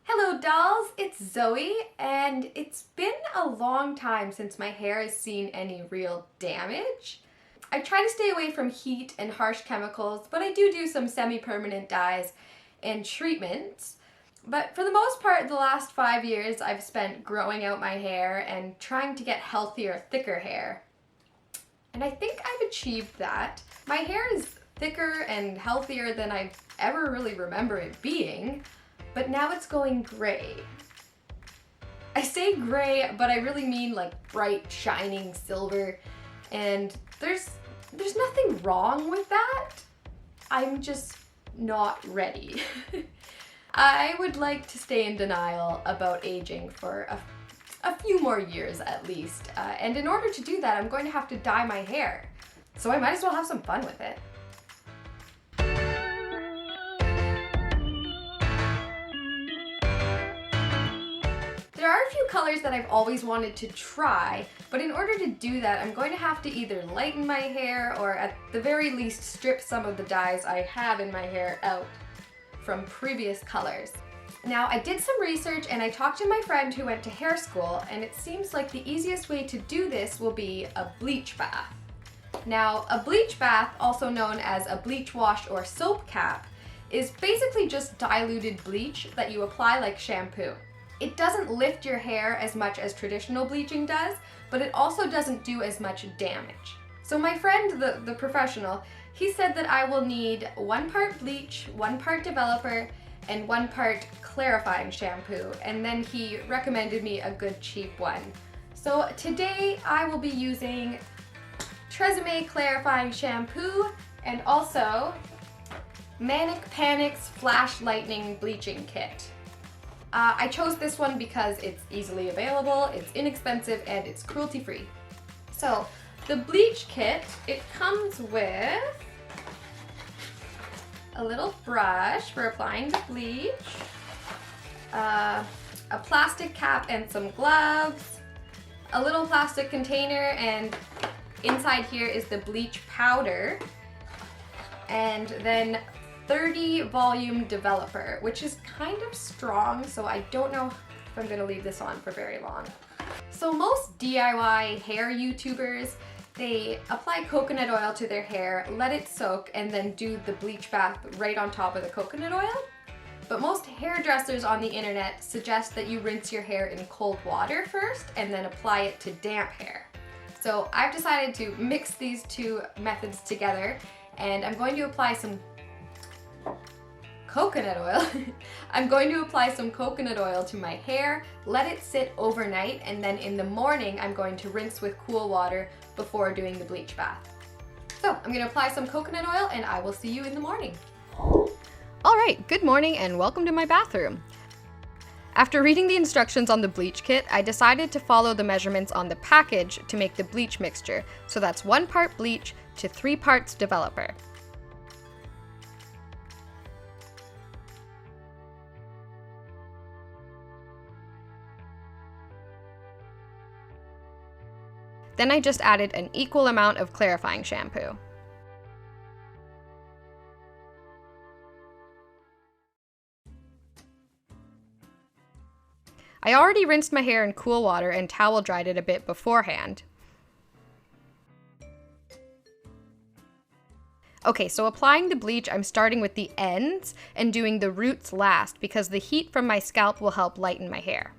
Hello dolls, it's Zoe, and it's been a long time since my hair has seen any real damage. I try to stay away from heat and harsh chemicals, but I do some semi-permanent dyes and treatments. But for the most part, the last 5 years I've spent growing out my hair and trying to get healthier, thicker hair. And I think I've achieved that. My hair is thicker and healthier than I ever really remember it being. But now it's going gray. I say gray, but I really mean like bright, shining silver. And there's nothing wrong with that. I'm just not ready. I would like to stay in denial about aging for a few more years at least. And in order to do that, I'm going to have to dye my hair. So I might as well have some fun with it. There are a few colors that I've always wanted to try, but in order to do that, I'm going to have to either lighten my hair or at the very least strip some of the dyes I have in my hair out from previous colors. Now, I did some research and I talked to my friend who went to hair school, and it seems like the easiest way to do this will be a bleach bath. Now, a bleach bath, also known as a bleach wash or soap cap, is basically just diluted bleach that you apply like shampoo. It doesn't lift your hair as much as traditional bleaching does, but it also doesn't do as much damage. So my friend, the professional, he said that I will need 1 part bleach, 1 part developer, and 1 part clarifying shampoo, and then he recommended me a good cheap one. So today I will be using Tresemme clarifying shampoo and also Manic's Flash Lightening bleaching kit. I chose this one because it's easily available, it's inexpensive, and it's cruelty-free. So, the bleach kit, it comes with a little brush for applying the bleach, a plastic cap and some gloves, a little plastic container, and inside here is the bleach powder, and then 30 volume developer, which is kind of strong, so I don't know if I'm gonna leave this on for very long. So most DIY hair YouTubers, they apply coconut oil to their hair, let it soak, and then do the bleach bath right on top of the coconut oil. But most hairdressers on the internet suggest that you rinse your hair in cold water first and then apply it to damp hair. So I've decided to mix these two methods together, and I'm going to apply some coconut oil. I'm going to apply some coconut oil to my hair, let it sit overnight, and then in the morning I'm going to rinse with cool water before doing the bleach bath. So I'm going to apply some coconut oil and I will see you in the morning. Alright, good morning and welcome to my bathroom. After reading the instructions on the bleach kit, I decided to follow the measurements on the package to make the bleach mixture. So that's 1 part bleach to 3 parts developer. Then I just added an equal amount of clarifying shampoo. I already rinsed my hair in cool water and towel dried it a bit beforehand. Okay, so applying the bleach, I'm starting with the ends and doing the roots last because the heat from my scalp will help lighten my hair.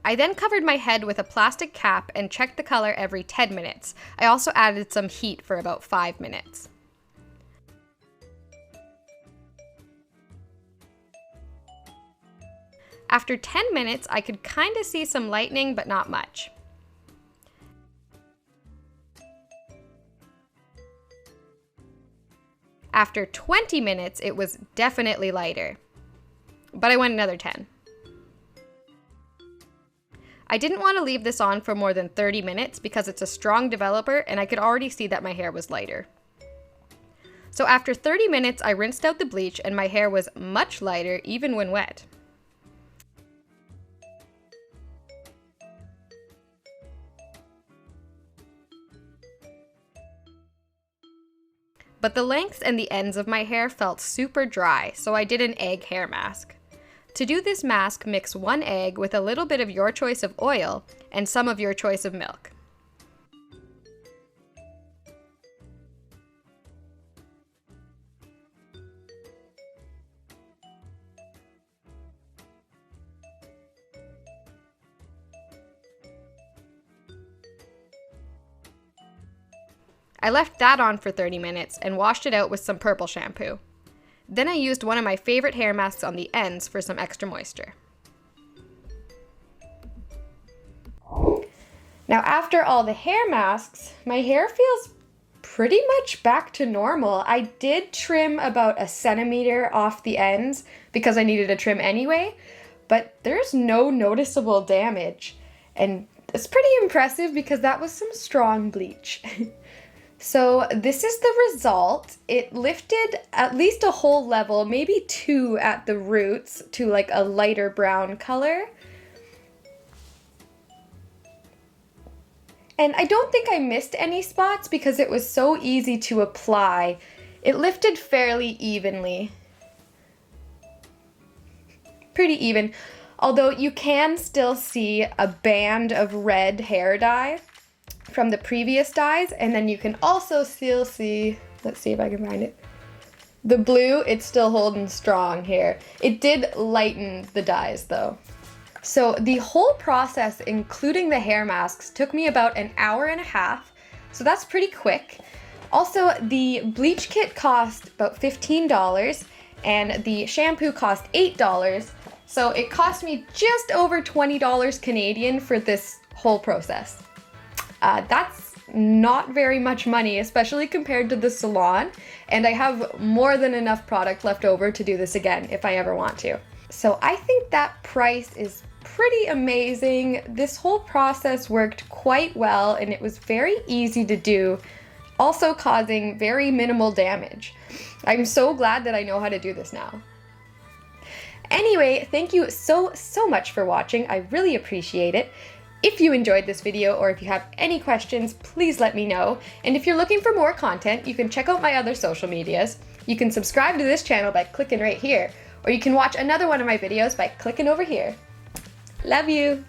I then covered my head with a plastic cap and checked the color every 10 minutes. I also added some heat for about 5 minutes. After 10 minutes, I could kind of see some lightening, but not much. After 20 minutes, it was definitely lighter. But I went another 10. I didn't want to leave this on for more than 30 minutes because it's a strong developer and I could already see that my hair was lighter. So after 30 minutes, I rinsed out the bleach and my hair was much lighter even when wet. But the lengths and the ends of my hair felt super dry, so I did an egg hair mask. To do this mask, mix 1 egg with a little bit of your choice of oil and some of your choice of milk. I left that on for 30 minutes and washed it out with some purple shampoo. Then I used one of my favorite hair masks on the ends for some extra moisture. Now after all the hair masks, my hair feels pretty much back to normal. I did trim about 1 centimeter off the ends because I needed a trim anyway, but there's no noticeable damage. And it's pretty impressive because that was some strong bleach. So this is the result. It lifted at least a whole level, maybe 2 at the roots to like a lighter brown color. And I don't think I missed any spots because it was so easy to apply. It lifted fairly evenly. Pretty even. Although you can still see a band of red hair dye from the previous dyes, and then you can also still see, let's see if I can find it, the blue. It's still holding strong here. It did lighten the dyes though. So the whole process, including the hair masks, took me about 1.5 hours, so that's pretty quick. Also, the bleach kit cost about $15 and the shampoo cost $8, so it cost me just over $20 Canadian for this whole process. That's not very much money, especially compared to the salon, and I have more than enough product left over to do this again if I ever want to. So I think that price is pretty amazing. This whole process worked quite well and it was very easy to do, also causing very minimal damage. I'm so glad that I know how to do this now. Anyway, thank you so much for watching. I really appreciate it. If you enjoyed this video or if you have any questions, please let me know. And if you're looking for more content, you can check out my other social medias. You can subscribe to this channel by clicking right here, or you can watch another one of my videos by clicking over here. Love you!